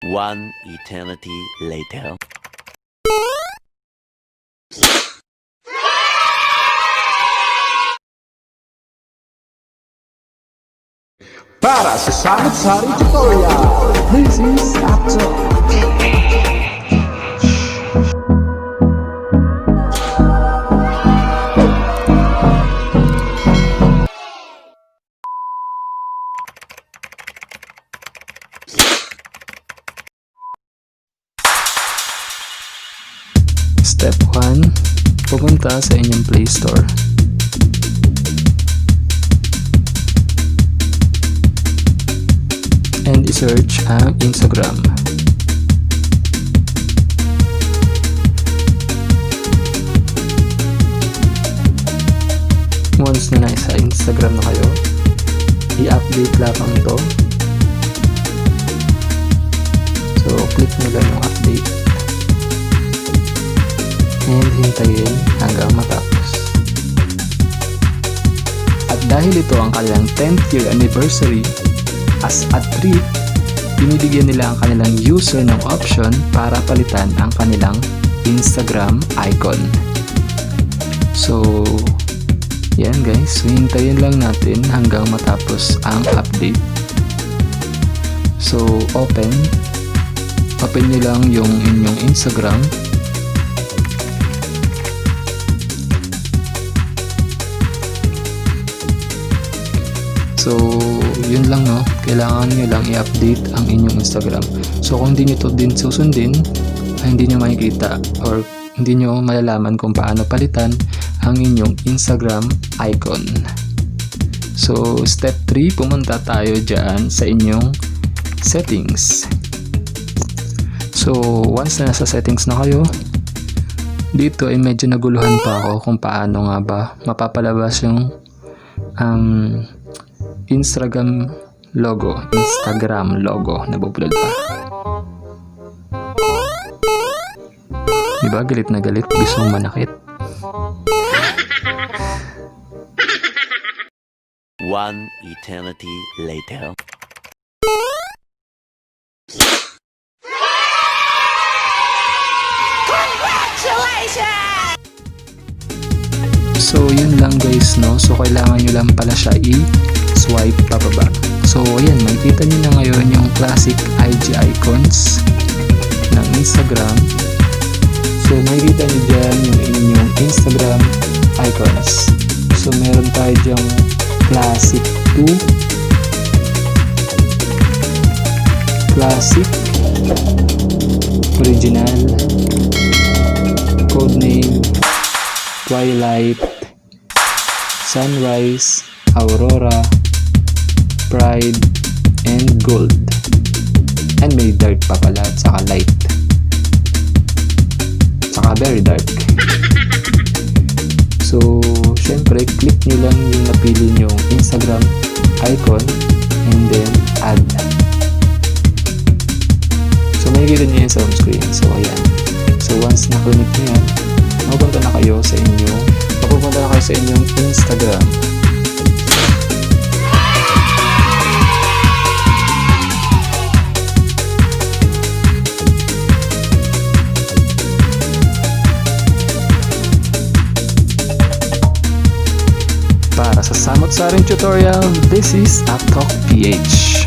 One eternity later. Para sa sari-sari tutorial, this is Apptokph. Step 1. Pumunta sa inyong Play Store. And i-search ang Instagram. Once na nasa Instagram na kayo, i-update lamang to. So, click nyo lang yung update. And hintayin hanggang matapos. At dahil ito ang kanilang 10th year anniversary, as a treat, binibigyan nila ang kanilang user ng option para palitan ang kanilang Instagram icon. So, yan guys, hintayin lang natin hanggang matapos ang update. So, open nyo lang yung inyong Instagram. So, yun lang no, kailangan nyo lang i-update ang inyong Instagram. So, kung hindi nyo to din susundin, hindi nyo makikita or hindi nyo malalaman kung paano palitan ang inyong Instagram icon. So, step 3, pumunta tayo dyan sa inyong settings. So, once na nasa settings na kayo, dito ay medyo naguluhan pa ako kung paano nga ba mapapalabas yung Instagram logo, nabubulol pa. Diba galit na galit, gustong manakit. One eternity later. So yun lang guys no, so kailangan nyo lang pala siya i-swipe pababa. So ayan, makikita nyo na ngayon yung classic IG icons ng Instagram. So makikita nyo dyan yung inyong Instagram icons. So meron tayo dyang classic 2, classic, original, codename, twilight, sunrise, aurora, pride, and gold. And may dark pa pala at saka light. Saka very dark. So, syempre, click nyo lang yung napili nyong Instagram icon and then add. So, makikita nyo yan sa home screen. So, ayan. So, once na-connect nyo yan, mapupunta na kayo sa inyong Instagram. Para sa samot-saring tutorial, this is Apptokph.